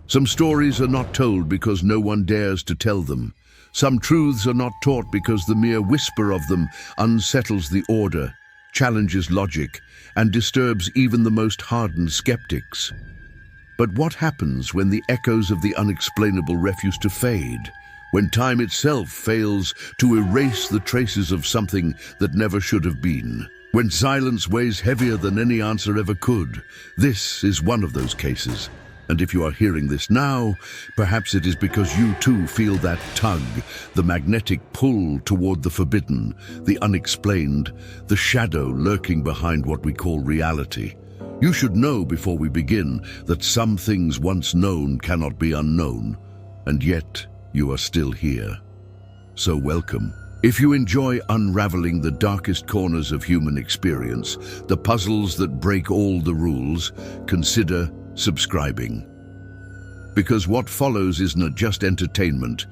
Some stories are not told because no one dares to tell them. Some truths are not taught because the mere whisper of them unsettles the order, challenges logic, and disturbs even the most hardened skeptics. But what happens when the echoes of the unexplainable refuse to fade? When time itself fails to erase the traces of something that never should have been? When silence weighs heavier than any answer ever could? This is one of those cases. And if you are hearing this now, perhaps it is because you too feel that tug, the magnetic pull toward the forbidden, the unexplained, the shadow lurking behind what we call reality. You should know before we begin that some things once known cannot be unknown, and yet you are still here. So welcome. If you enjoy unraveling the darkest corners of human experience, the puzzles that break all the rules, consider subscribing. Because what follows is not just entertainment,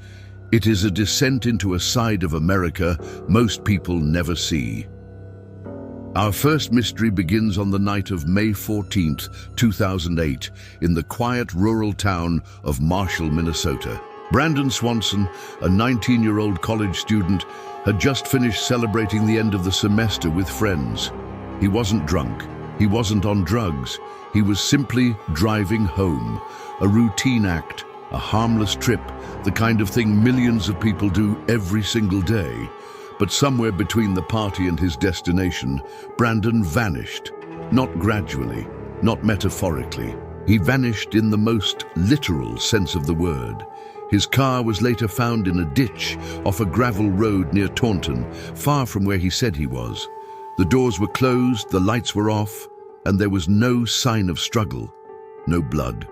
it is a descent into a side of America most people never see. Our first mystery begins on the night of May 14th, 2008, in the quiet rural town of Marshall, Minnesota. Brandon Swanson, a 19-year-old college student, had just finished celebrating the end of the semester with friends. He wasn't drunk. He wasn't on drugs. He was simply driving home. A routine act, a harmless trip, the kind of thing millions of people do every single day. But somewhere between the party and his destination, Brandon vanished. Not gradually, not metaphorically. He vanished in the most literal sense of the word. His car was later found in a ditch off a gravel road near Taunton, far from where he said he was. The doors were closed, the lights were off, and there was no sign of struggle. No blood,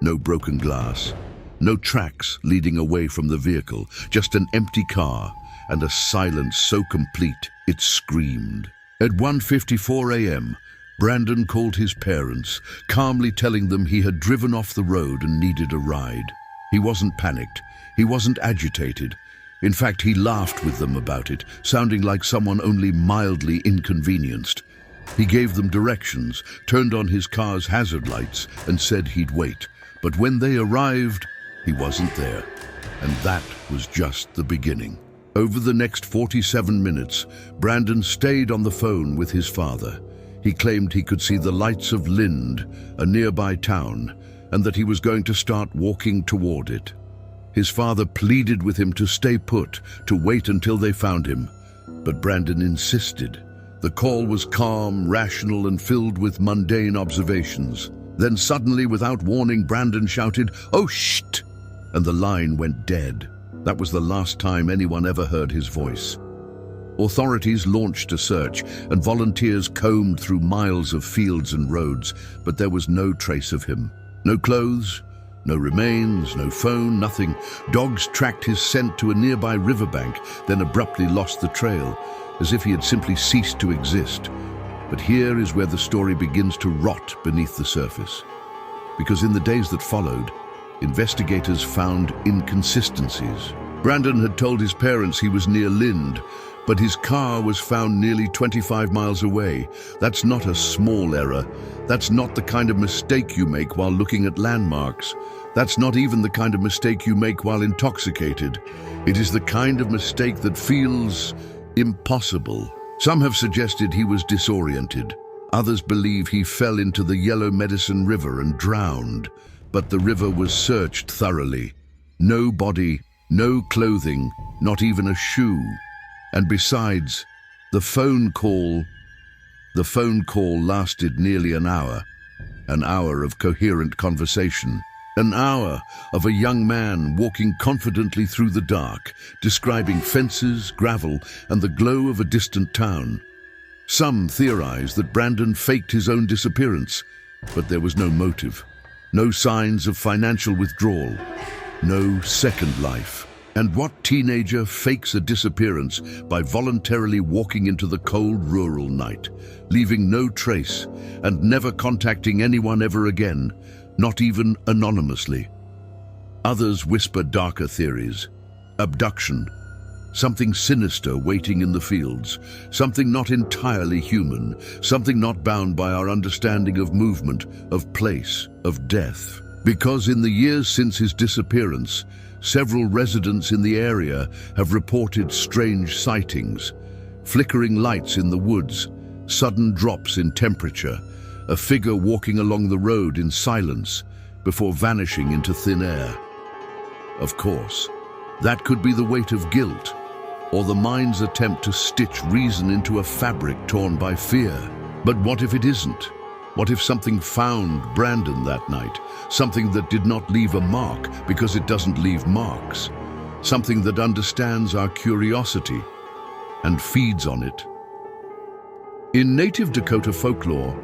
no broken glass, no tracks leading away from the vehicle, just an empty car and a silence so complete it screamed. At 1:54 a.m., Brandon called his parents, calmly telling them he had driven off the road and needed a ride. He wasn't panicked. He wasn't agitated. In fact, he laughed with them about it, sounding like someone only mildly inconvenienced. He gave them directions, turned on his car's hazard lights, and said he'd wait. But when they arrived, he wasn't there. And that was just the beginning. Over the next 47 minutes, Brandon stayed on the phone with his father. He claimed he could see the lights of Lind, a nearby town, and that he was going to start walking toward it. His father pleaded with him to stay put, to wait until they found him. But Brandon insisted. The call was calm, rational, and filled with mundane observations. Then suddenly, without warning, Brandon shouted, "Oh, shh!" and the line went dead. That was the last time anyone ever heard his voice. Authorities launched a search, and volunteers combed through miles of fields and roads, but there was no trace of him. No clothes, no remains, no phone, nothing. Dogs tracked his scent to a nearby riverbank, then abruptly lost the trail, as if he had simply ceased to exist. But here is where the story begins to rot beneath the surface. Because in the days that followed, investigators found inconsistencies. Brandon had told his parents he was near Lind, but his car was found nearly 25 miles away. That's not a small error. That's not the kind of mistake you make while looking at landmarks. That's not even the kind of mistake you make while intoxicated. It is the kind of mistake that feels impossible. Some have suggested he was disoriented. Others believe he fell into the Yellow Medicine River and drowned. But the river was searched thoroughly. No body, no clothing, not even a shoe. And besides, the phone call lasted nearly an hour of coherent conversation, an hour of a young man walking confidently through the dark, describing fences, gravel, and the glow of a distant town. Some theorize that Brandon faked his own disappearance, but there was no motive, no signs of financial withdrawal, no second life. And what teenager fakes a disappearance by voluntarily walking into the cold rural night, leaving no trace and never contacting anyone ever again, not even anonymously? Others whisper darker theories. Abduction, something sinister waiting in the fields, something not entirely human, something not bound by our understanding of movement, of place, of death. Because in the years since his disappearance, several residents in the area have reported strange sightings, flickering lights in the woods, sudden drops in temperature, a figure walking along the road in silence before vanishing into thin air. Of course, that could be the weight of guilt, or the mind's attempt to stitch reason into a fabric torn by fear. But what if it isn't? What if something found Brandon that night? Something that did not leave a mark because it doesn't leave marks. Something that understands our curiosity and feeds on it. In native Dakota folklore,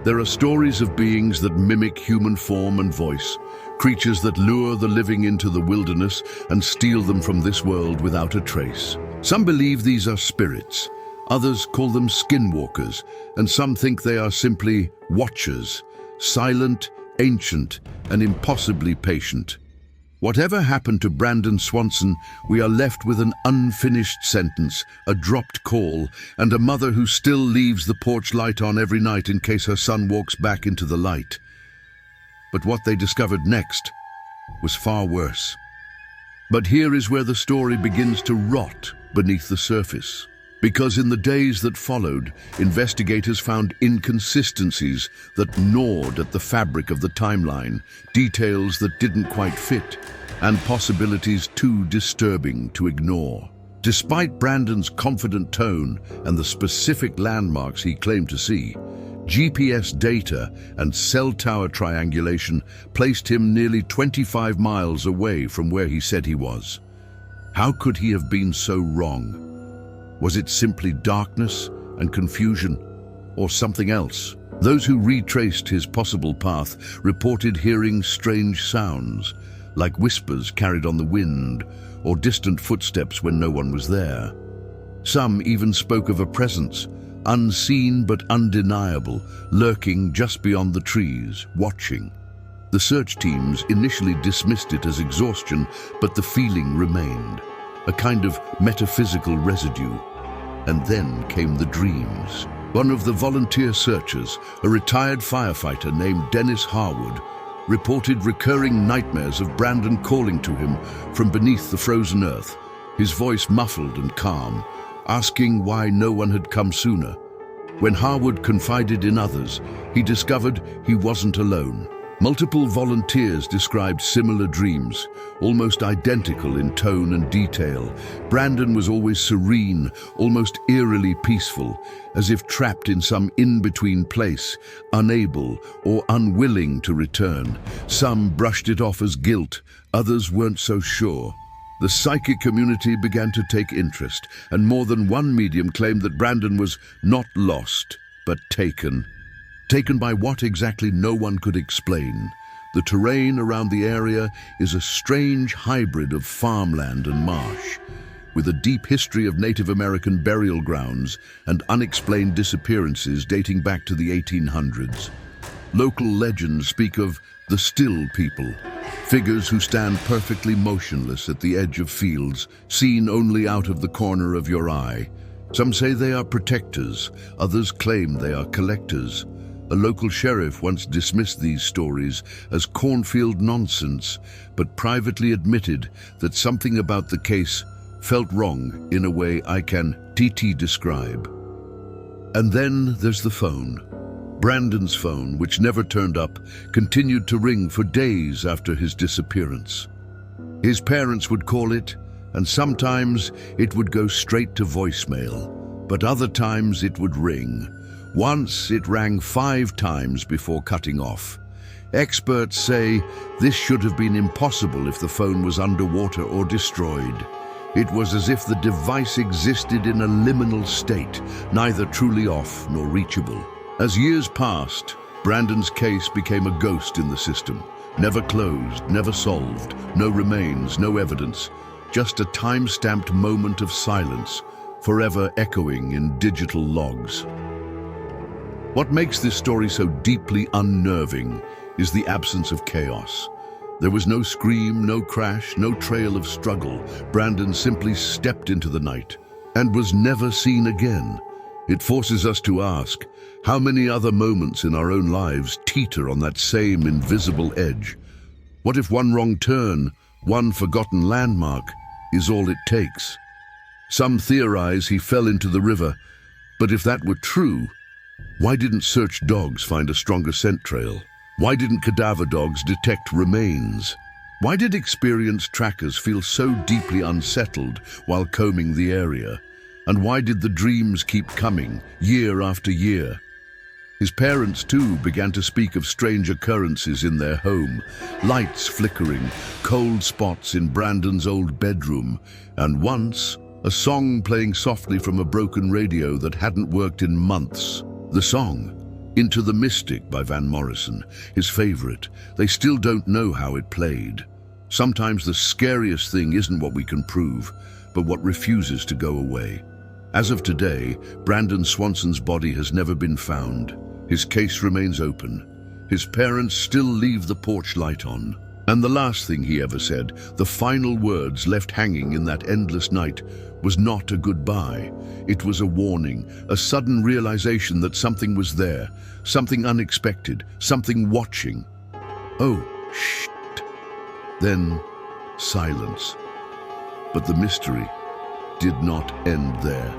there are stories of beings that mimic human form and voice, creatures that lure the living into the wilderness and steal them from this world without a trace. Some believe these are spirits, others call them skinwalkers, and some think they are simply watchers, silent, ancient, and impossibly patient. Whatever happened to Brandon Swanson, we are left with an unfinished sentence, a dropped call, and a mother who still leaves the porch light on every night in case her son walks back into the light. But what they discovered next was far worse. But here is where the story begins to rot beneath the surface. Because in the days that followed, investigators found inconsistencies that gnawed at the fabric of the timeline, details that didn't quite fit, and possibilities too disturbing to ignore. Despite Brandon's confident tone and the specific landmarks he claimed to see, GPS data and cell tower triangulation placed him nearly 25 miles away from where he said he was. How could he have been so wrong? Was it simply darkness and confusion, or something else? Those who retraced his possible path reported hearing strange sounds, like whispers carried on the wind, or distant footsteps when no one was there. Some even spoke of a presence, unseen but undeniable, lurking just beyond the trees, watching. The search teams initially dismissed it as exhaustion, but the feeling remained, a kind of metaphysical residue. And then came the dreams. One of the volunteer searchers, a retired firefighter named Dennis Harwood, reported recurring nightmares of Brandon calling to him from beneath the frozen earth, his voice muffled and calm, asking why no one had come sooner. When Harwood confided in others, he discovered he wasn't alone. Multiple volunteers described similar dreams, almost identical in tone and detail. Brandon was always serene, almost eerily peaceful, as if trapped in some in-between place, unable or unwilling to return. Some brushed it off as guilt, others weren't so sure. The psychic community began to take interest, and more than one medium claimed that Brandon was not lost, but taken. Taken by what exactly no one could explain. The terrain around the area is a strange hybrid of farmland and marsh, with a deep history of Native American burial grounds and unexplained disappearances dating back to the 1800s. Local legends speak of the Still People, figures who stand perfectly motionless at the edge of fields, seen only out of the corner of your eye. Some say they are protectors, others claim they are collectors. A local sheriff once dismissed these stories as cornfield nonsense, but privately admitted that something about the case felt wrong in a way I can describe. And then there's the phone. Brandon's phone, which never turned up, continued to ring for days after his disappearance. His parents would call it, and sometimes it would go straight to voicemail, but other times it would ring. Once it rang 5 times before cutting off. Experts say this should have been impossible if the phone was underwater or destroyed. It was as if the device existed in a liminal state, neither truly off nor reachable. As years passed, Brandon's case became a ghost in the system. Never closed, never solved, no remains, no evidence. Just a time-stamped moment of silence, forever echoing in digital logs. What makes this story so deeply unnerving is the absence of chaos. There was no scream, no crash, no trail of struggle. Brandon simply stepped into the night and was never seen again. It forces us to ask, how many other moments in our own lives teeter on that same invisible edge, What if one wrong turn, one forgotten landmark, is all it takes? Some theorize he fell into the river, but if that were true, why didn't search dogs find a stronger scent trail? Why didn't cadaver dogs detect remains? Why did experienced trackers feel so deeply unsettled while combing the area? And why did the dreams keep coming, year after year? His parents, too, began to speak of strange occurrences in their home. Lights flickering, cold spots in Brandon's old bedroom, and once, a song playing softly from a broken radio that hadn't worked in months. The song, Into the Mystic by Van Morrison, his favorite. They still don't know how it played. Sometimes the scariest thing isn't what we can prove, but what refuses to go away. As of today, Brandon Swanson's body has never been found. His case remains open. His parents still leave the porch light on. And the last thing he ever said, the final words left hanging in that endless night, was not a goodbye. It was a warning, a sudden realization that something was there, something unexpected, something watching. Oh, shit. Then, silence. But the mystery did not end there.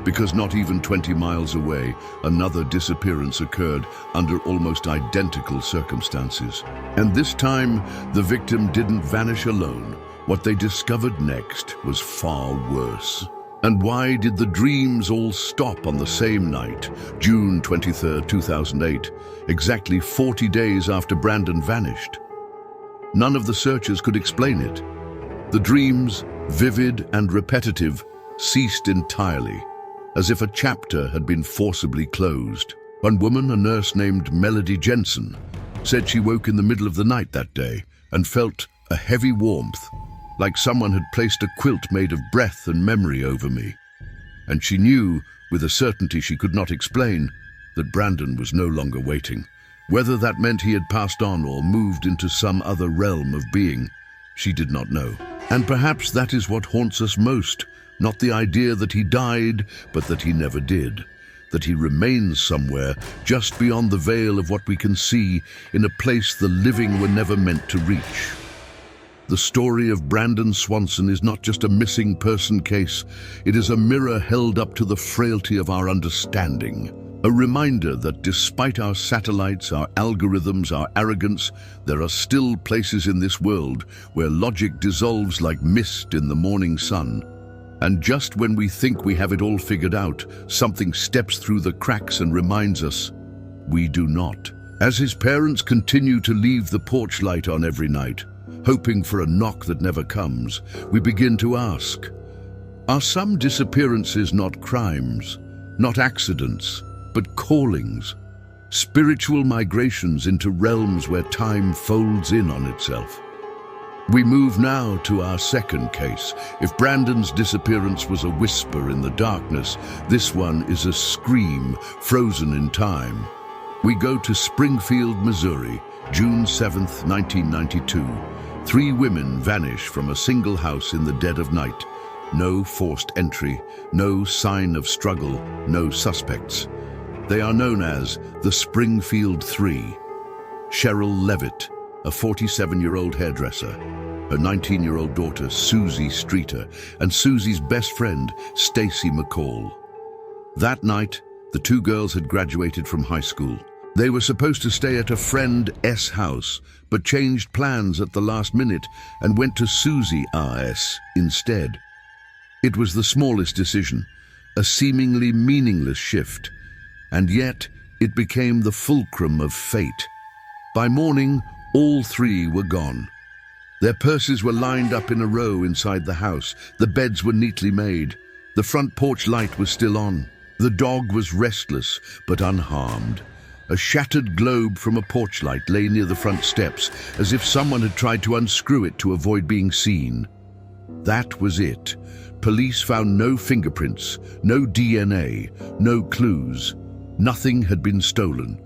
Because not even 20 miles away, another disappearance occurred under almost identical circumstances. And this time, the victim didn't vanish alone. What they discovered next was far worse. And why did the dreams all stop on the same night, June 23, 2008, exactly 40 days after Brandon vanished? None of the searchers could explain it. The dreams, vivid and repetitive, ceased entirely, as if a chapter had been forcibly closed. One woman, a nurse named Melody Jensen, said she woke in the middle of the night that day and felt a heavy warmth, like someone had placed a quilt made of breath and memory over me. And she knew, with a certainty she could not explain, that Brandon was no longer waiting. Whether that meant he had passed on or moved into some other realm of being, she did not know. And perhaps that is what haunts us most. Not the idea that he died, but that he never did. That he remains somewhere, just beyond the veil of what we can see, in a place the living were never meant to reach. The story of Brandon Swanson is not just a missing person case. It is a mirror held up to the frailty of our understanding. A reminder that despite our satellites, our algorithms, our arrogance, there are still places in this world where logic dissolves like mist in the morning sun. And just when we think we have it all figured out, something steps through the cracks and reminds us we do not. As his parents continue to leave the porch light on every night, hoping for a knock that never comes, we begin to ask, are some disappearances not crimes, not accidents, but callings, spiritual migrations into realms where time folds in on itself? We move now to our second case. If Brandon's disappearance was a whisper in the darkness, this one is a scream frozen in time. We go to Springfield, Missouri, June 7th, 1992. 3 women vanish from a single house in the dead of night. No forced entry, no sign of struggle, no suspects. They are known as the Springfield Three. Cheryl Levitt, a 47-year-old hairdresser, her 19-year-old daughter, Susie Streeter, and Susie's best friend, Stacy McCall. That night, the 2 girls had graduated from high school. They were supposed to stay at a friend S house, but changed plans at the last minute and went to Susie R.S. instead. It was the smallest decision, a seemingly meaningless shift, and yet it became the fulcrum of fate. By morning, all 3 were gone. Their purses were lined up in a row inside the house. The beds were neatly made. The front porch light was still on. The dog was restless but unharmed. A shattered globe from a porch light lay near the front steps, as if someone had tried to unscrew it to avoid being seen. That was it. Police found no fingerprints, no DNA, no clues. Nothing had been stolen.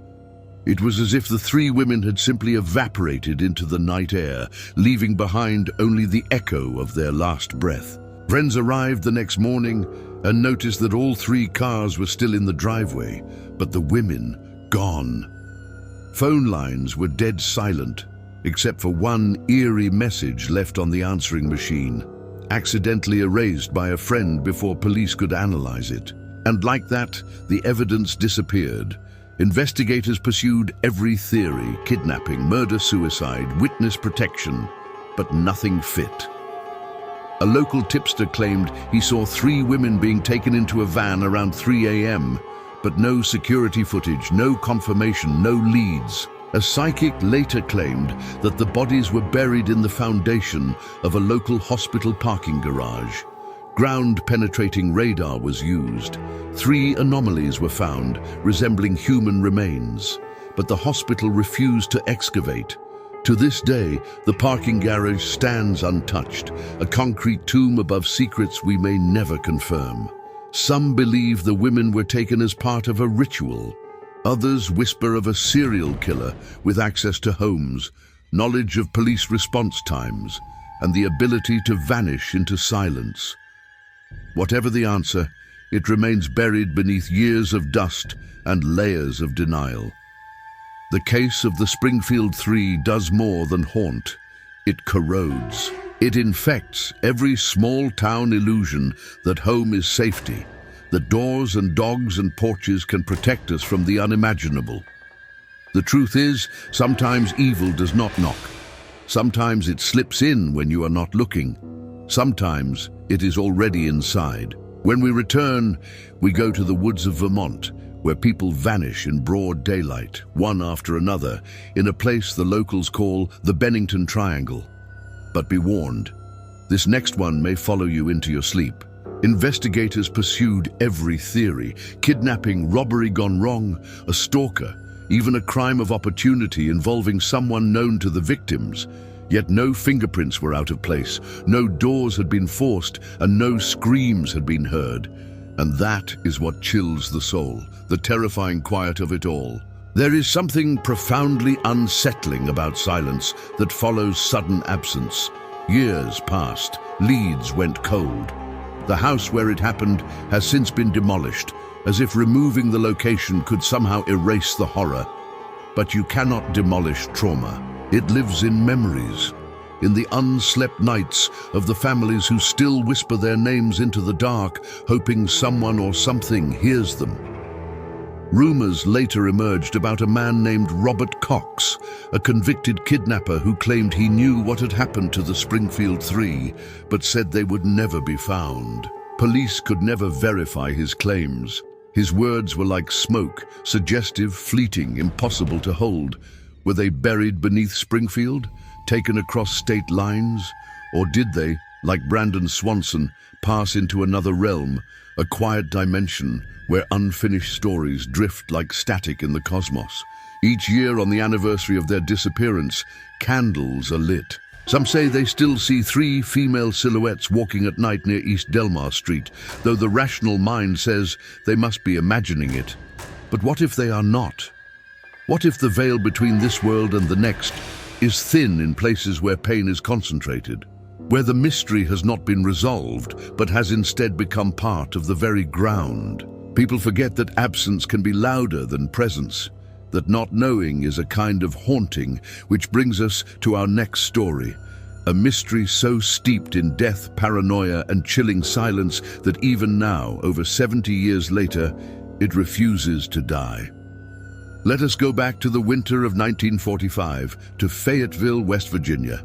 It was as if the 3 women had simply evaporated into the night air, leaving behind only the echo of their last breath. Friends arrived the next morning and noticed that all 3 cars were still in the driveway, but the women gone. Phone lines were dead silent. except for one eerie message left on the answering machine, accidentally erased by a friend before police could analyze it. And like that, the evidence disappeared. Investigators pursued every theory: kidnapping, murder, suicide, witness protection, but nothing fit. A local tipster claimed he saw 3 women being taken into a van around 3 a.m., but no security footage, no confirmation, no leads. A psychic later claimed that the bodies were buried in the foundation of a local hospital parking garage. Ground-penetrating radar was used. 3 anomalies were found, resembling human remains, but the hospital refused to excavate. To this day, the parking garage stands untouched, a concrete tomb above secrets we may never confirm. Some believe the women were taken as part of a ritual. Others whisper of a serial killer with access to homes, knowledge of police response times, and the ability to vanish into silence. Whatever the answer, it remains buried beneath years of dust and layers of denial. The case of the Springfield 3 does more than haunt. It corrodes. It infects every small-town illusion that home is safety, that doors and dogs and porches can protect us from the unimaginable. The truth is, sometimes evil does not knock. Sometimes it slips in when you are not looking. Sometimes it is already inside. When we return, we go to the woods of Vermont, where people vanish in broad daylight, one after another, in a place the locals call the Bennington Triangle. But be warned, this next one may follow you into your sleep. Investigators pursued every theory: kidnapping, robbery gone wrong, a stalker, even a crime of opportunity involving someone known to the victims. Yet no fingerprints were out of place, no doors had been forced, and no screams had been heard. And that is what chills the soul, the terrifying quiet of it all. There is something profoundly unsettling about silence that follows sudden absence. Years passed, leads went cold. The house where it happened has since been demolished, as if removing the location could somehow erase the horror. But you cannot demolish trauma. It lives in memories, in the unslept nights of the families who still whisper their names into the dark, hoping someone or something hears them. Rumors later emerged about a man named Robert Cox, a convicted kidnapper who claimed he knew what had happened to the Springfield 3, but said they would never be found. Police could never verify his claims. His words were like smoke, suggestive, fleeting, impossible to hold. Were they buried beneath Springfield, taken across state lines? Or did they, like Brandon Swanson, pass into another realm, a quiet dimension where unfinished stories drift like static in the cosmos? Each year on the anniversary of their disappearance, candles are lit. Some say they still see 3 female silhouettes walking at night near East Delmar Street, though the rational mind says they must be imagining it. But what if they are not? What if the veil between this world and the next is thin in places where pain is concentrated, where the mystery has not been resolved but has instead become part of the very ground? People forget that absence can be louder than presence, that not knowing is a kind of haunting, which brings us to our next story, a mystery so steeped in death, paranoia, and chilling silence that even now, over 70 years later, it refuses to die. Let us go back to the winter of 1945, to Fayetteville, West Virginia.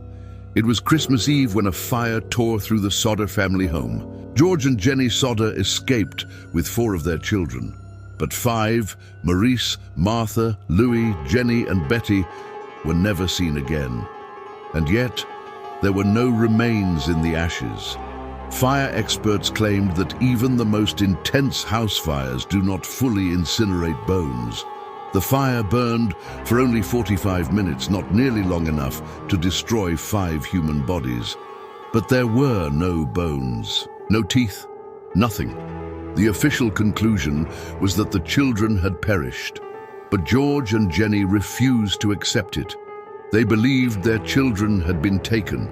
It was Christmas Eve when a fire tore through the Sodder family home. George and Jenny Sodder escaped with 4 of their children. But 5, Maurice, Martha, Louis, Jenny, and Betty, were never seen again. And yet, there were no remains in the ashes. Fire experts claimed that even the most intense house fires do not fully incinerate bones. The fire burned for only 45 minutes, not nearly long enough to destroy 5 human bodies. But there were no bones, no teeth, nothing. The official conclusion was that the children had perished. But George and Jenny refused to accept it. They believed their children had been taken.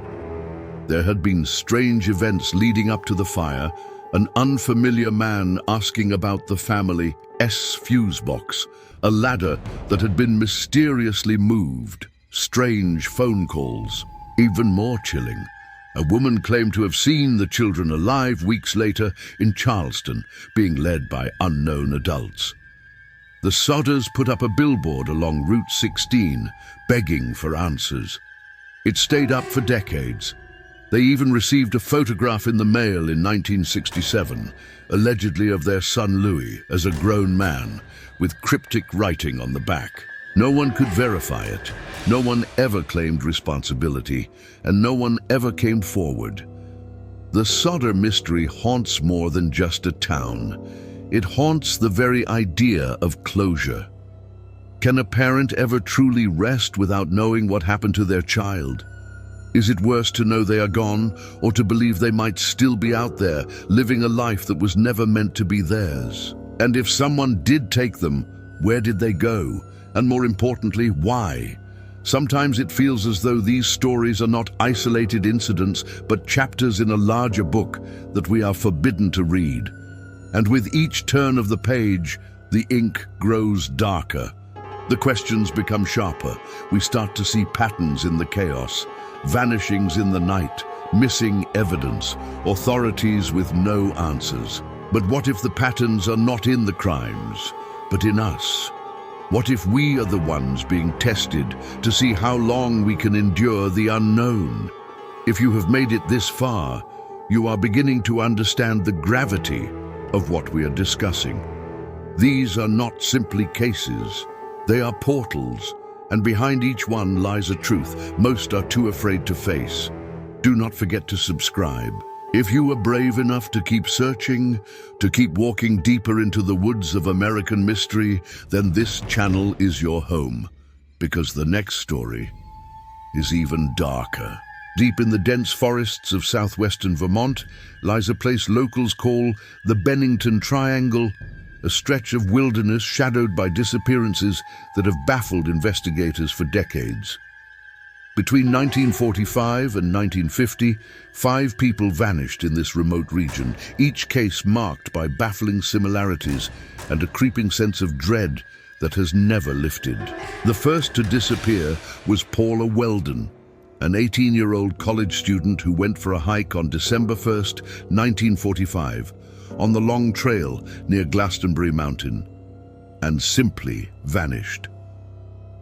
There had been strange events leading up to the fire, an unfamiliar man asking about the family's fuse box, a ladder that had been mysteriously moved. strange phone calls. Even more chilling, a woman claimed to have seen the children alive weeks later in Charleston, being led by unknown adults. The Sodders put up a billboard along Route 16, begging for answers. It stayed up for decades. They even received a photograph in the mail in 1967, allegedly of their son Louis as a grown man, with cryptic writing on the back. No one could verify it. No one ever claimed responsibility, and no one ever came forward. The Sodder mystery haunts more than just a town. It haunts the very idea of closure. Can a parent ever truly rest without knowing what happened to their child? Is it worse to know they are gone, or to believe they might still be out there, living a life that was never meant to be theirs? And if someone did take them, where did they go? And more importantly, why? Sometimes it feels as though these stories are not isolated incidents, but chapters in a larger book that we are forbidden to read. And with each turn of the page, the ink grows darker. The questions become sharper. We start to see patterns in the chaos, vanishings in the night, missing evidence, authorities with no answers. But what if the patterns are not in the crimes, but in us? What if we are the ones being tested to see how long we can endure the unknown? If you have made it this far, you are beginning to understand the gravity of what we are discussing. These are not simply cases. They are portals, and behind each one lies a truth most are too afraid to face. Do not forget to subscribe. If you are brave enough to keep searching, to keep walking deeper into the woods of American mystery, then this channel is your home, because the next story is even darker. Deep in the dense forests of southwestern Vermont lies a place locals call the Bennington Triangle, a stretch of wilderness shadowed by disappearances that have baffled investigators for decades. Between 1945 and 1950, 5 people vanished in this remote region, each case marked by baffling similarities and a creeping sense of dread that has never lifted. The first to disappear was Paula Weldon, an 18-year-old college student who went for a hike on December 1st, 1945, on the Long Trail near Glastonbury Mountain, and simply vanished.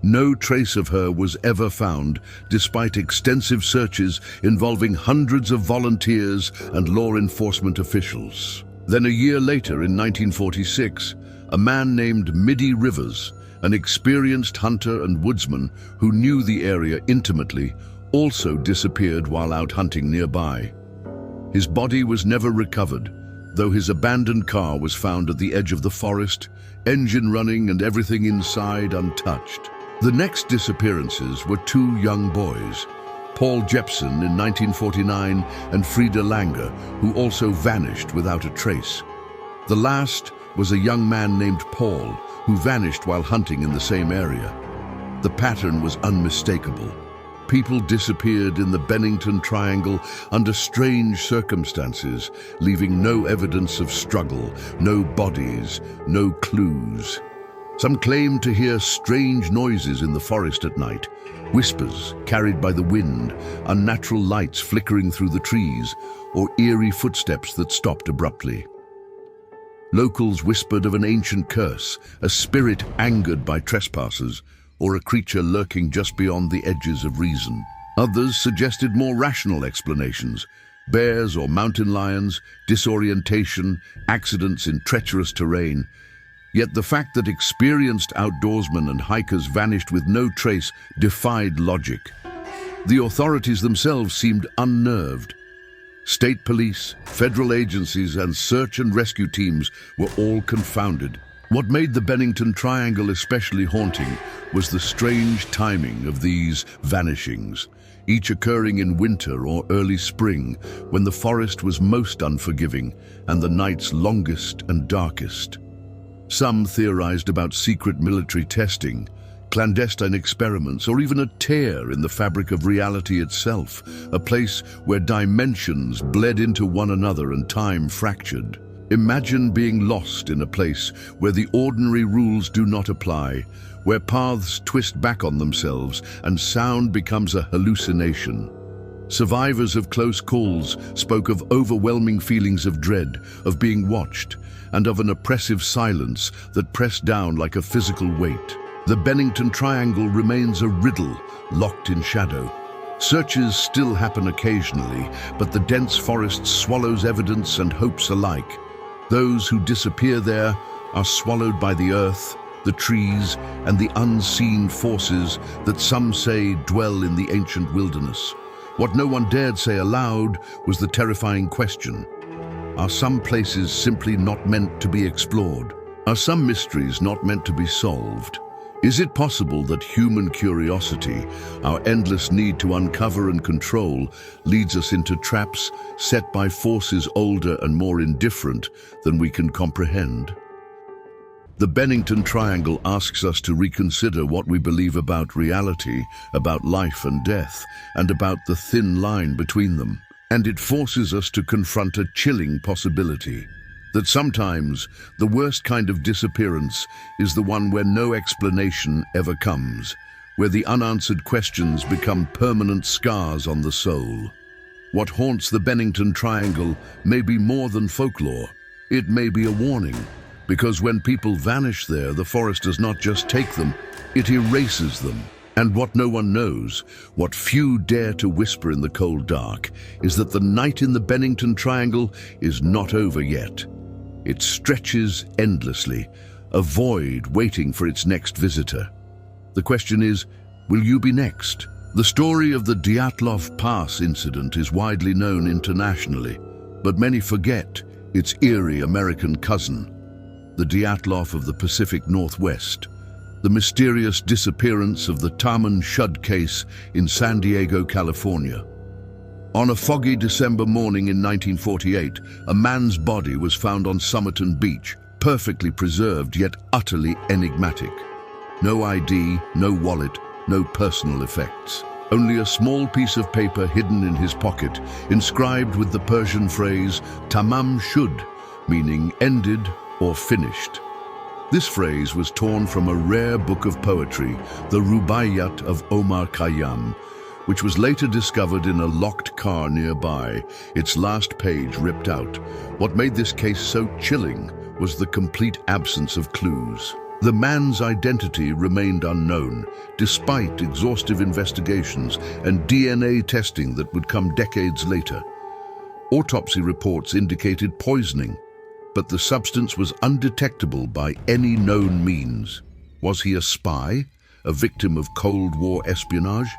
No trace of her was ever found, despite extensive searches involving hundreds of volunteers and law enforcement officials. Then a year later, in 1946, a man named Middy Rivers, an experienced hunter and woodsman who knew the area intimately, also disappeared while out hunting nearby. His body was never recovered, though his abandoned car was found at the edge of the forest, engine running and everything inside untouched. The next disappearances were 2 young boys, Paul Jepson in 1949 and Frida Langer, who also vanished without a trace. The last was a young man named Paul, who vanished while hunting in the same area. The pattern was unmistakable. People disappeared in the Bennington Triangle under strange circumstances, leaving no evidence of struggle, no bodies, no clues. Some claimed to hear strange noises in the forest at night, whispers carried by the wind, unnatural lights flickering through the trees, or eerie footsteps that stopped abruptly. Locals whispered of an ancient curse, a spirit angered by trespassers, or a creature lurking just beyond the edges of reason. Others suggested more rational explanations: bears or mountain lions, disorientation, accidents in treacherous terrain. Yet the fact that experienced outdoorsmen and hikers vanished with no trace defied logic. The authorities themselves seemed unnerved. State police, federal agencies, and search and rescue teams were all confounded. What made the Bennington Triangle especially haunting was the strange timing of these vanishings, each occurring in winter or early spring, when the forest was most unforgiving and the nights longest and darkest. Some theorized about secret military testing, clandestine experiments, or even a tear in the fabric of reality itself, a place where dimensions bled into one another and time fractured. Imagine being lost in a place where the ordinary rules do not apply, where paths twist back on themselves and sound becomes a hallucination. Survivors of close calls spoke of overwhelming feelings of dread, of being watched, and of an oppressive silence that pressed down like a physical weight. The Bennington Triangle remains a riddle, locked in shadow. Searches still happen occasionally, but the dense forest swallows evidence and hopes alike. Those who disappear there are swallowed by the earth, the trees, and the unseen forces that some say dwell in the ancient wilderness. What no one dared say aloud was the terrifying question: are some places simply not meant to be explored? Are some mysteries not meant to be solved? Is it possible that human curiosity, our endless need to uncover and control, leads us into traps set by forces older and more indifferent than we can comprehend? The Bennington Triangle asks us to reconsider what we believe about reality, about life and death, and about the thin line between them. And it forces us to confront a chilling possibility: that sometimes the worst kind of disappearance is the one where no explanation ever comes, where the unanswered questions become permanent scars on the soul. What haunts the Bennington Triangle may be more than folklore. It may be a warning, because when people vanish there, the forest does not just take them, it erases them. And what no one knows, what few dare to whisper in the cold dark, is that the night in the Bennington Triangle is not over yet. It stretches endlessly, a void waiting for its next visitor. The question is, will you be next? The story of the Dyatlov Pass incident is widely known internationally, but many forget its eerie American cousin, the Dyatlov of the Pacific Northwest, the mysterious disappearance of the Taman Shud case in San Diego, California. On a foggy December morning in 1948, a man's body was found on Somerton Beach, perfectly preserved yet utterly enigmatic. No ID, no wallet, no personal effects. Only a small piece of paper hidden in his pocket, inscribed with the Persian phrase Tamam Shud, meaning ended or finished. This phrase was torn from a rare book of poetry, the Rubaiyat of Omar Khayyam, which was later discovered in a locked car nearby, its last page ripped out. What made this case so chilling was the complete absence of clues. The man's identity remained unknown, despite exhaustive investigations and DNA testing that would come decades later. Autopsy reports indicated poisoning, but the substance was undetectable by any known means. Was he a spy, a victim of Cold War espionage?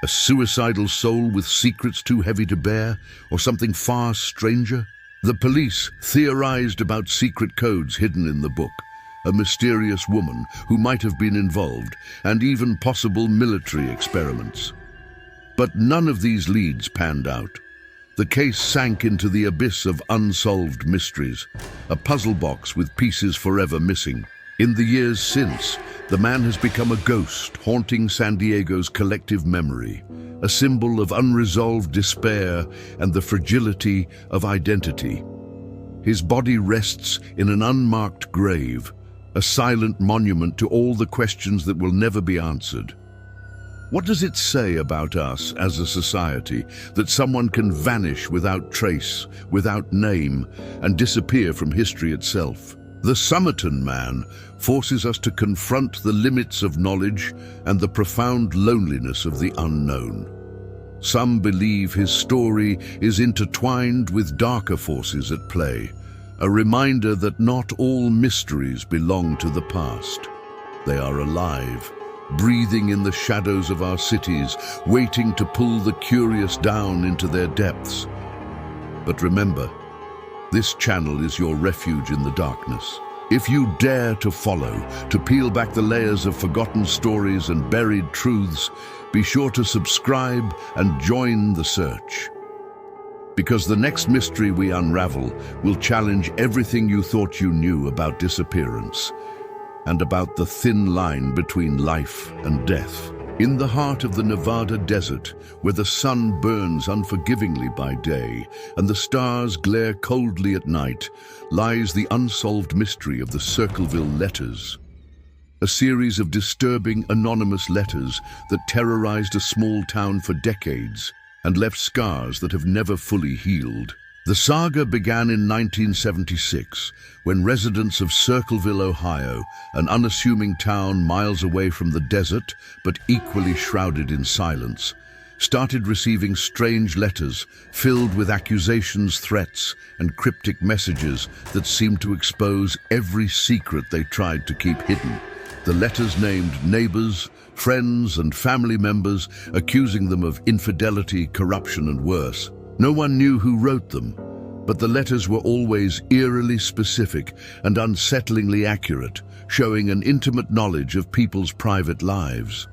A suicidal soul with secrets too heavy to bear, or something far stranger? The police theorized about secret codes hidden in the book, a mysterious woman who might have been involved, and even possible military experiments. But none of these leads panned out. The case sank into the abyss of unsolved mysteries, a puzzle box with pieces forever missing. In the years since, the man has become a ghost haunting San Diego's collective memory, a symbol of unresolved despair and the fragility of identity. His body rests in an unmarked grave, a silent monument to all the questions that will never be answered. What does it say about us as a society that someone can vanish without trace, without name, and disappear from history itself? The Somerton Man forces us to confront the limits of knowledge and the profound loneliness of the unknown. Some believe his story is intertwined with darker forces at play, a reminder that not all mysteries belong to the past. They are alive, breathing in the shadows of our cities, waiting to pull the curious down into their depths. But remember, this channel is your refuge in the darkness. If you dare to follow, to peel back the layers of forgotten stories and buried truths, be sure to subscribe and join the search. Because the next mystery we unravel will challenge everything you thought you knew about disappearance and about the thin line between life and death. In the heart of the Nevada desert, where the sun burns unforgivingly by day and the stars glare coldly at night, lies the unsolved mystery of the Circleville Letters. A series of disturbing anonymous letters that terrorized a small town for decades and left scars that have never fully healed. The saga began in 1976, when residents of Circleville, Ohio, an unassuming town miles away from the desert but equally shrouded in silence, started receiving strange letters filled with accusations, threats, and cryptic messages that seemed to expose every secret they tried to keep hidden. The letters named neighbors, friends, and family members, accusing them of infidelity, corruption, and worse. No one knew who wrote them, but the letters were always eerily specific and unsettlingly accurate, showing an intimate knowledge of people's private lives.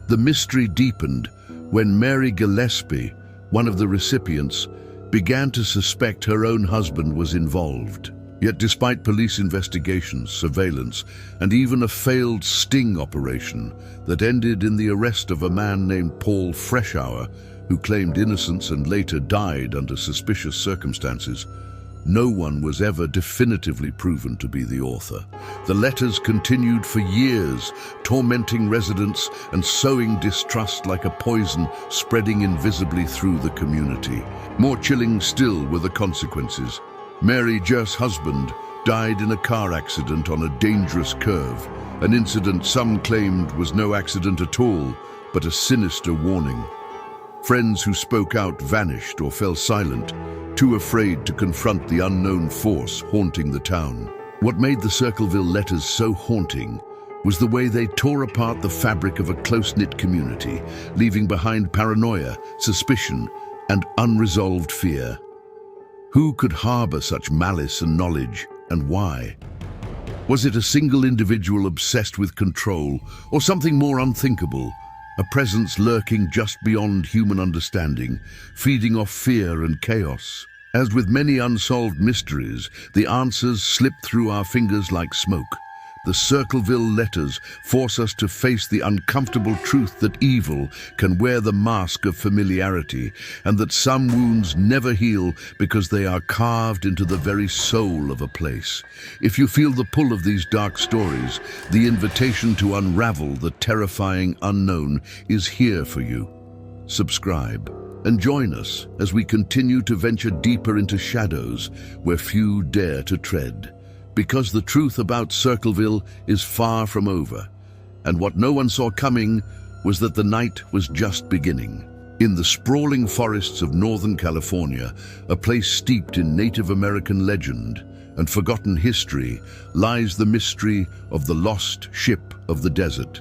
The mystery deepened when Mary Gillespie, one of the recipients, began to suspect her own husband was involved. Yet despite police investigations, surveillance, and even a failed sting operation that ended in the arrest of a man named Paul Freshour, who claimed innocence and later died under suspicious circumstances, no one was ever definitively proven to be the author. The letters continued for years, tormenting residents and sowing distrust like a poison spreading invisibly through the community. More chilling still were the consequences. Mary Jer's husband died in a car accident on a dangerous curve, an incident some claimed was no accident at all, but a sinister warning. Friends who spoke out vanished or fell silent, too afraid to confront the unknown force haunting the town. What made the Circleville Letters so haunting was the way they tore apart the fabric of a close-knit community, leaving behind paranoia, suspicion, and unresolved fear. Who could harbor such malice and knowledge, and why? Was it a single individual obsessed with control, or something more unthinkable? A presence lurking just beyond human understanding, feeding off fear and chaos. As with many unsolved mysteries, the answers slip through our fingers like smoke. The Circleville Letters force us to face the uncomfortable truth that evil can wear the mask of familiarity, and that some wounds never heal because they are carved into the very soul of a place. If you feel the pull of these dark stories, the invitation to unravel the terrifying unknown is here for you. Subscribe and join us as we continue to venture deeper into shadows where few dare to tread. Because the truth about Circleville is far from over, and what no one saw coming was that the night was just beginning. In the sprawling forests of Northern California, a place steeped in Native American legend and forgotten history, lies the mystery of the lost ship of the desert,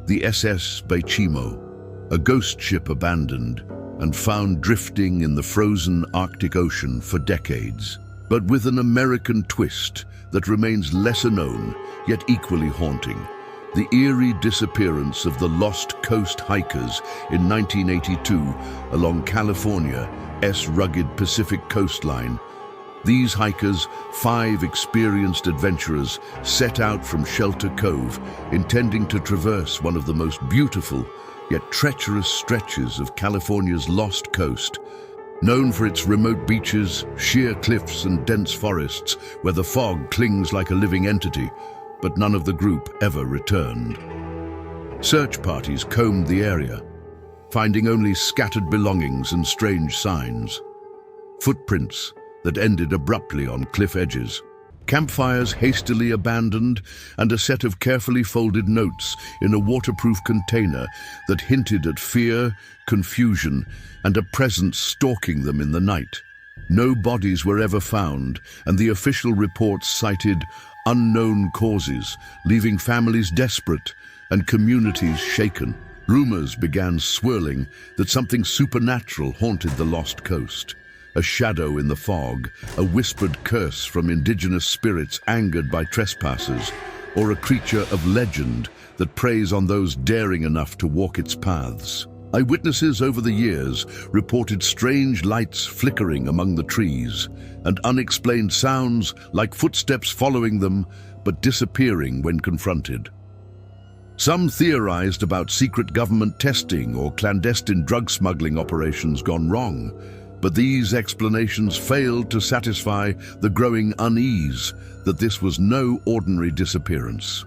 the SS Baychimo, a ghost ship abandoned and found drifting in the frozen Arctic Ocean for decades, but with an American twist that remains lesser known, yet equally haunting. The eerie disappearance of the Lost Coast hikers in 1982 along California's rugged Pacific coastline. These hikers, 5 experienced adventurers, set out from Shelter Cove, intending to traverse one of the most beautiful yet treacherous stretches of California's Lost Coast. Known for its remote beaches, sheer cliffs, and dense forests where the fog clings like a living entity, but none of the group ever returned. Search parties combed the area, finding only scattered belongings and strange signs. Footprints that ended abruptly on cliff edges. Campfires hastily abandoned, and a set of carefully folded notes in a waterproof container that hinted at fear, confusion, and a presence stalking them in the night. No bodies were ever found, and the official reports cited unknown causes, leaving families desperate and communities shaken. Rumors began swirling that something supernatural haunted the Lost Coast. A shadow in the fog, a whispered curse from indigenous spirits angered by trespassers, or a creature of legend that preys on those daring enough to walk its paths. Eyewitnesses over the years reported strange lights flickering among the trees and unexplained sounds like footsteps following them but disappearing when confronted. Some theorized about secret government testing or clandestine drug smuggling operations gone wrong, but these explanations failed to satisfy the growing unease that this was no ordinary disappearance.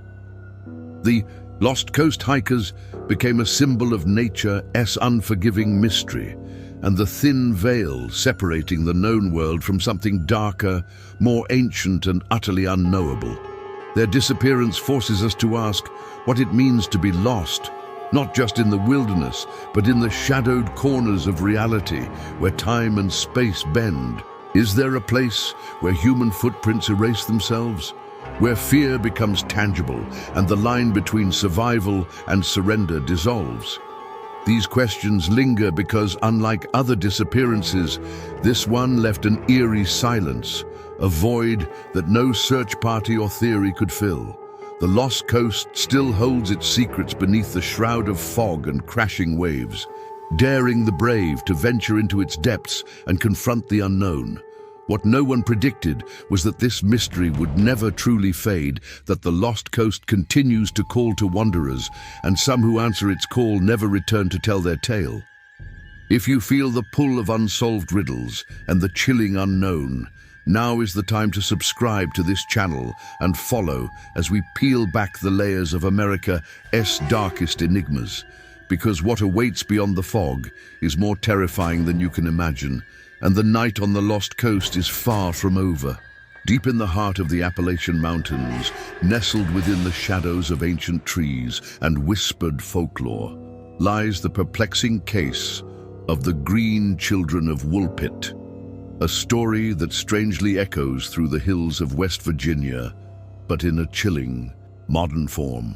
The Lost Coast hikers became a symbol of nature's unforgiving mystery, and the thin veil separating the known world from something darker, more ancient and utterly unknowable. Their disappearance forces us to ask what it means to be lost, not just in the wilderness, but in the shadowed corners of reality where time and space bend. Is there a place where human footprints erase themselves? Where fear becomes tangible and the line between survival and surrender dissolves? These questions linger because, unlike other disappearances, this one left an eerie silence, a void that no search party or theory could fill. The Lost Coast still holds its secrets beneath the shroud of fog and crashing waves, daring the brave to venture into its depths and confront the unknown. What no one predicted was that this mystery would never truly fade, that the Lost Coast continues to call to wanderers, and some who answer its call never return to tell their tale. If you feel the pull of unsolved riddles and the chilling unknown, now is the time to subscribe to this channel and follow as we peel back the layers of America's darkest enigmas. Because what awaits beyond the fog is more terrifying than you can imagine, and the night on the Lost Coast is far from over. Deep in the heart of the Appalachian Mountains, nestled within the shadows of ancient trees and whispered folklore, lies the perplexing case of the Green Children of Woolpit, a story that strangely echoes through the hills of West Virginia, but in a chilling, modern form.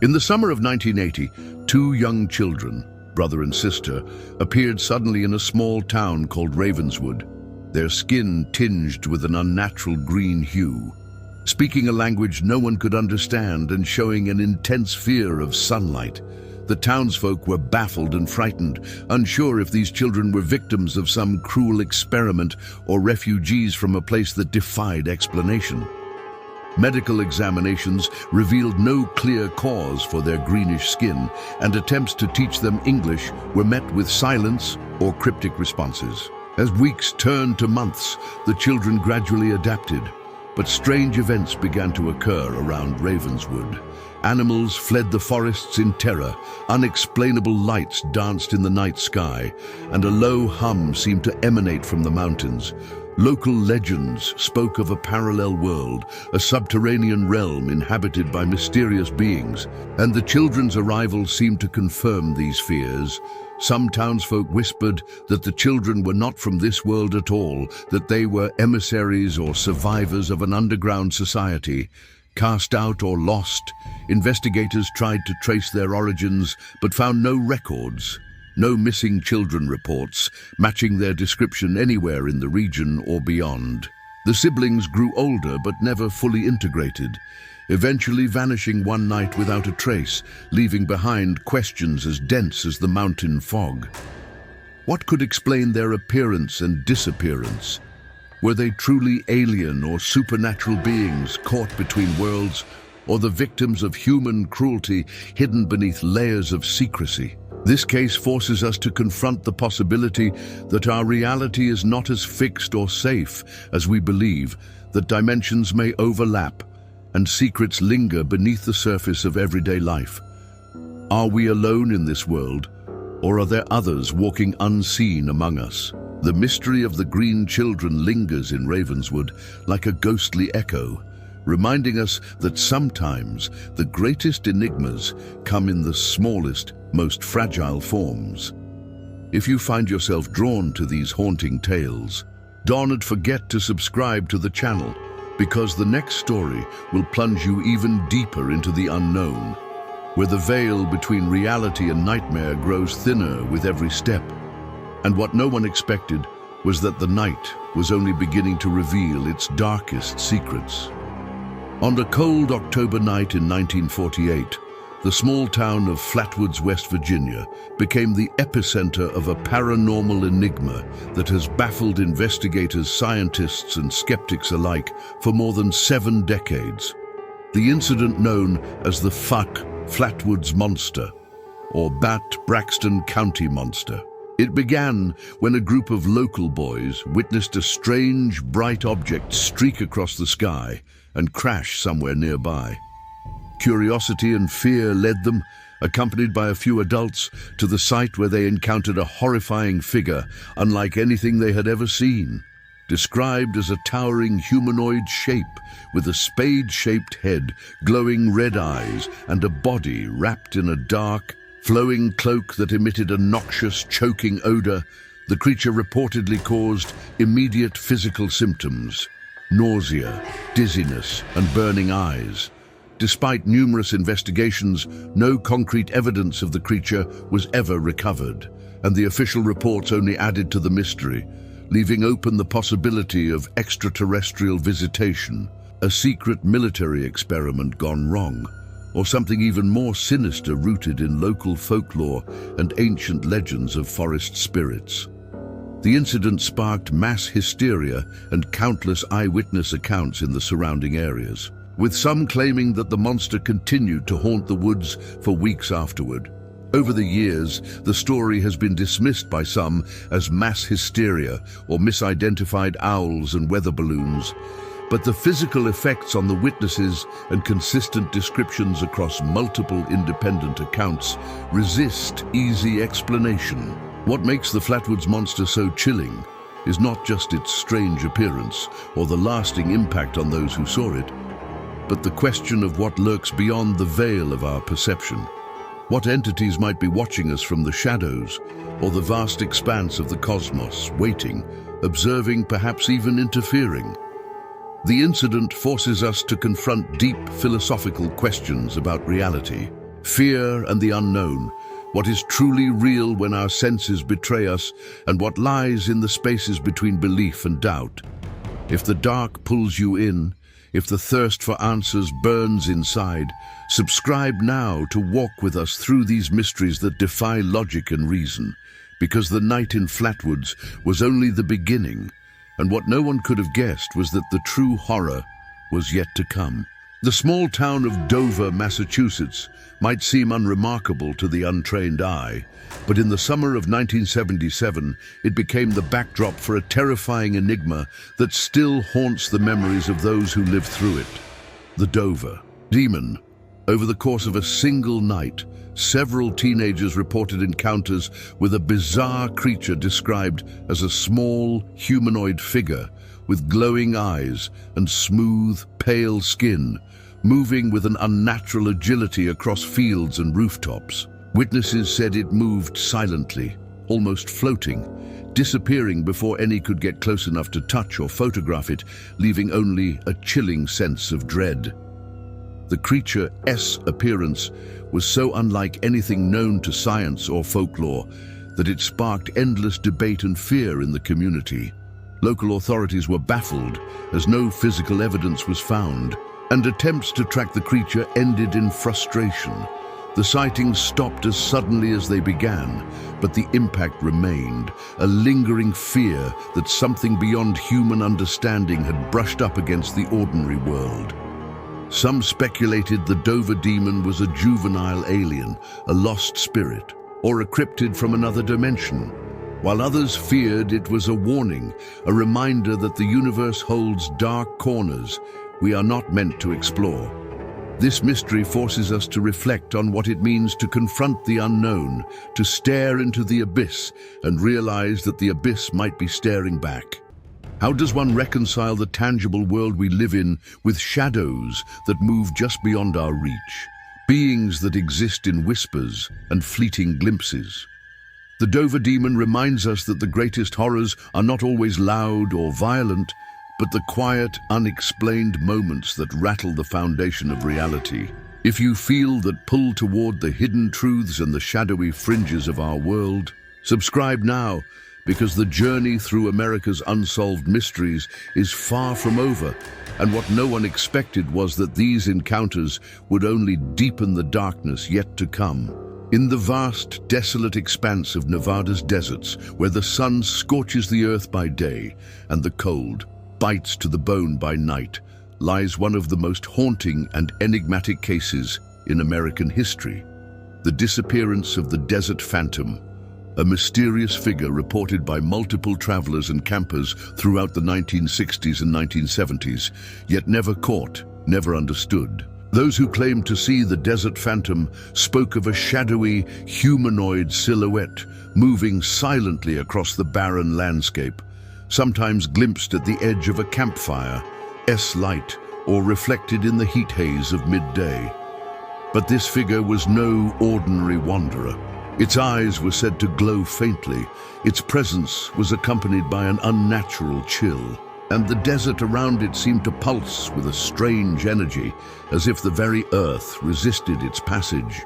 In the summer of 1980, two young children, brother and sister, appeared suddenly in a small town called Ravenswood, their skin tinged with an unnatural green hue, speaking a language no one could understand and showing an intense fear of sunlight. The townsfolk were baffled and frightened, unsure if these children were victims of some cruel experiment or refugees from a place that defied explanation. Medical examinations revealed no clear cause for their greenish skin, and attempts to teach them English were met with silence or cryptic responses. As weeks turned to months, the children gradually adapted, but strange events began to occur around Ravenswood. Animals fled the forests in terror, unexplainable lights danced in the night sky, and a low hum seemed to emanate from the mountains. Local legends spoke of a parallel world, a subterranean realm inhabited by mysterious beings, and the children's arrival seemed to confirm these fears. Some townsfolk whispered that the children were not from this world at all, that they were emissaries or survivors of an underground society. Cast out or lost, investigators tried to trace their origins but found no records. No missing children reports, matching their description anywhere in the region or beyond. The siblings grew older but never fully integrated, eventually vanishing one night without a trace, leaving behind questions as dense as the mountain fog. What could explain their appearance and disappearance? Were they truly alien or supernatural beings caught between worlds, or the victims of human cruelty hidden beneath layers of secrecy? This case forces us to confront the possibility that our reality is not as fixed or safe as we believe, that dimensions may overlap and secrets linger beneath the surface of everyday life. Are we alone in this world, or are there others walking unseen among us? The mystery of the Green Children lingers in Ravenswood like a ghostly echo, reminding us that sometimes the greatest enigmas come in the smallest, most fragile forms. If you find yourself drawn to these haunting tales, don't forget to subscribe to the channel, because the next story will plunge you even deeper into the unknown, where the veil between reality and nightmare grows thinner with every step. And what no one expected was that the night was only beginning to reveal its darkest secrets. On a cold October night in 1948, the small town of Flatwoods, West Virginia, became the epicenter of a paranormal enigma that has baffled investigators, scientists, and skeptics alike for more than 7 decades. the incident known as the Flatwoods Monster, or Bat Braxton County Monster. It began when a group of local boys witnessed a strange, bright object streak across the sky and crash somewhere nearby. Curiosity and fear led them, accompanied by a few adults, to the site where they encountered a horrifying figure unlike anything they had ever seen. Described as a towering humanoid shape with a spade-shaped head, glowing red eyes, and a body wrapped in a dark, flowing cloak that emitted a noxious, choking odor, the creature reportedly caused immediate physical symptoms: nausea, dizziness, and burning eyes. Despite numerous investigations, no concrete evidence of the creature was ever recovered, and the official reports only added to the mystery, leaving open the possibility of extraterrestrial visitation, a secret military experiment gone wrong, or something even more sinister rooted in local folklore and ancient legends of forest spirits. The incident sparked mass hysteria and countless eyewitness accounts in the surrounding areas, with some claiming that the monster continued to haunt the woods for weeks afterward. Over the years, the story has been dismissed by some as mass hysteria or misidentified owls and weather balloons, but the physical effects on the witnesses and consistent descriptions across multiple independent accounts resist easy explanation. What makes the Flatwoods Monster so chilling is not just its strange appearance or the lasting impact on those who saw it, but the question of what lurks beyond the veil of our perception. What entities might be watching us from the shadows or the vast expanse of the cosmos, waiting, observing, perhaps even interfering? The incident forces us to confront deep philosophical questions about reality, fear and the unknown, what is truly real when our senses betray us, and what lies in the spaces between belief and doubt. If the dark pulls you in, if the thirst for answers burns inside, subscribe now to walk with us through these mysteries that defy logic and reason, because the night in Flatwoods was only the beginning, and what no one could have guessed was that the true horror was yet to come. The small town of Dover, Massachusetts, might seem unremarkable to the untrained eye, but in the summer of 1977, it became the backdrop for a terrifying enigma that still haunts the memories of those who lived through it. The Dover Demon. Over the course of a single night, several teenagers reported encounters with a bizarre creature described as a small, humanoid figure with glowing eyes and smooth, pale skin, moving with an unnatural agility across fields and rooftops. Witnesses said it moved silently, almost floating, disappearing before any could get close enough to touch or photograph it, leaving only a chilling sense of dread. The creature's appearance was so unlike anything known to science or folklore that it sparked endless debate and fear in the community. Local authorities were baffled as no physical evidence was found, and attempts to track the creature ended in frustration. The sightings stopped as suddenly as they began, but the impact remained, a lingering fear that something beyond human understanding had brushed up against the ordinary world. Some speculated the Dover Demon was a juvenile alien, a lost spirit, or a cryptid from another dimension, while others feared it was a warning, a reminder that the universe holds dark corners we are not meant to explore. This mystery forces us to reflect on what it means to confront the unknown, to stare into the abyss and realize that the abyss might be staring back. How does one reconcile the tangible world we live in with shadows that move just beyond our reach, beings that exist in whispers and fleeting glimpses? The Dover Demon reminds us that the greatest horrors are not always loud or violent, but the quiet, unexplained moments that rattle the foundation of reality. If you feel that pull toward the hidden truths and the shadowy fringes of our world, subscribe now, because the journey through America's unsolved mysteries is far from over, and what no one expected was that these encounters would only deepen the darkness yet to come. In the vast, desolate expanse of Nevada's deserts, where the sun scorches the earth by day and the cold bites to the bone by night, lies one of the most haunting and enigmatic cases in American history: the disappearance of the Desert Phantom, a mysterious figure reported by multiple travelers and campers throughout the 1960s and 1970s, yet never caught, never understood. Those who claimed to see the Desert Phantom spoke of a shadowy, humanoid silhouette moving silently across the barren landscape, sometimes glimpsed at the edge of a campfire, light, or reflected in the heat haze of midday. But this figure was no ordinary wanderer. Its eyes were said to glow faintly, its presence was accompanied by an unnatural chill, and the desert around it seemed to pulse with a strange energy, as if the very earth resisted its passage.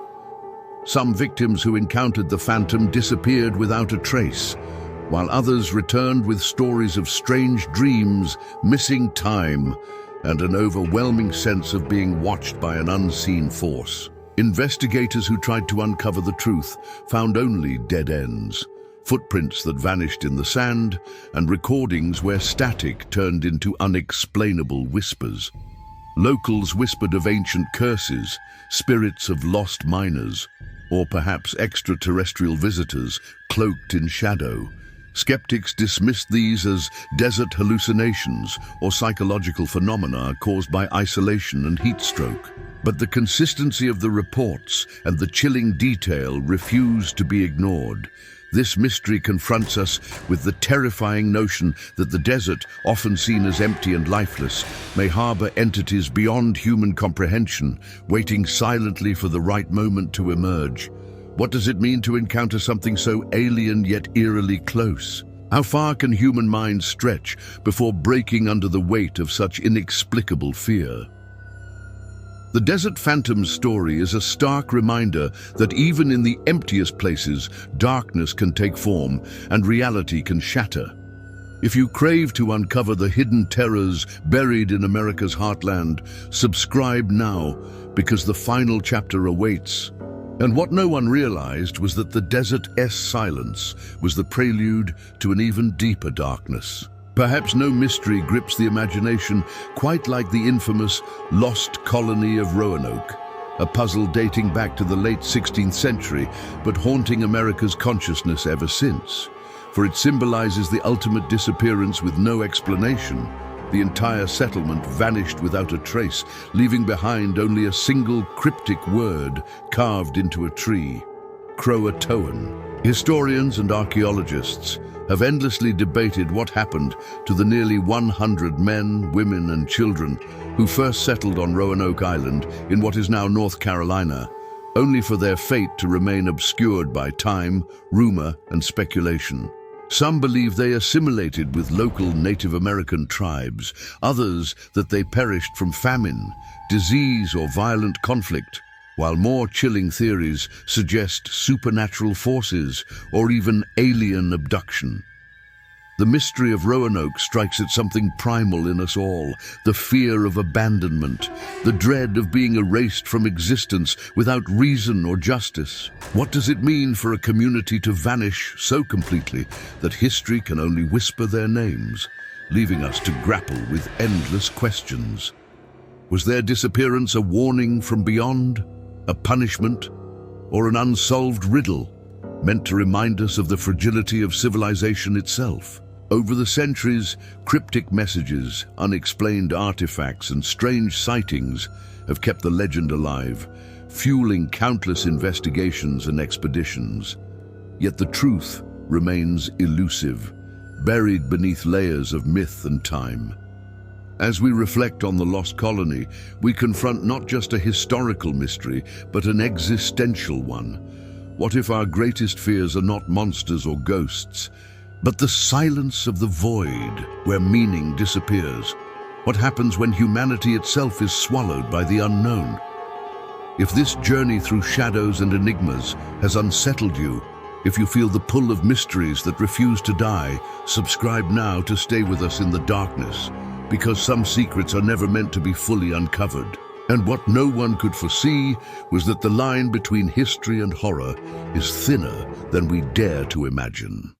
Some victims who encountered the phantom disappeared without a trace, while others returned with stories of strange dreams, missing time, and an overwhelming sense of being watched by an unseen force. Investigators who tried to uncover the truth found only dead ends, footprints that vanished in the sand, and recordings where static turned into unexplainable whispers. Locals whispered of ancient curses, spirits of lost miners, or perhaps extraterrestrial visitors cloaked in shadow. Skeptics dismissed these as desert hallucinations or psychological phenomena caused by isolation and heat stroke. But the consistency of the reports and the chilling detail refused to be ignored. This mystery confronts us with the terrifying notion that the desert, often seen as empty and lifeless, may harbor entities beyond human comprehension, waiting silently for the right moment to emerge. What does it mean to encounter something so alien yet eerily close? How far can human minds stretch before breaking under the weight of such inexplicable fear? The Desert Phantom's story is a stark reminder that even in the emptiest places, darkness can take form and reality can shatter. If you crave to uncover the hidden terrors buried in America's heartland, subscribe now, because the final chapter awaits. And what no one realized was that the desert's silence was the prelude to an even deeper darkness. Perhaps no mystery grips the imagination quite like the infamous Lost Colony of Roanoke, a puzzle dating back to the late 16th century, but haunting America's consciousness ever since. For it symbolizes the ultimate disappearance with no explanation. The entire settlement vanished without a trace, leaving behind only a single cryptic word carved into a tree: Croatoan. Historians and archaeologists have endlessly debated what happened to the nearly 100 men, women, and children who first settled on Roanoke Island in what is now North Carolina, only for their fate to remain obscured by time, rumor, and speculation. Some believe they assimilated with local Native American tribes, others that they perished from famine, disease, or violent conflict, while more chilling theories suggest supernatural forces or even alien abduction. The mystery of Roanoke strikes at something primal in us all: the fear of abandonment, the dread of being erased from existence without reason or justice. What does it mean for a community to vanish so completely that history can only whisper their names, leaving us to grapple with endless questions? Was their disappearance a warning from beyond, a punishment, or an unsolved riddle meant to remind us of the fragility of civilization itself? Over the centuries, cryptic messages, unexplained artifacts, and strange sightings have kept the legend alive, fueling countless investigations and expeditions. Yet the truth remains elusive, buried beneath layers of myth and time. As we reflect on the lost colony, we confront not just a historical mystery, but an existential one. What if our greatest fears are not monsters or ghosts, but the silence of the void where meaning disappears? What happens when humanity itself is swallowed by the unknown? If this journey through shadows and enigmas has unsettled you, if you feel the pull of mysteries that refuse to die, subscribe now to stay with us in the darkness, because some secrets are never meant to be fully uncovered. And what no one could foresee was that the line between history and horror is thinner than we dare to imagine.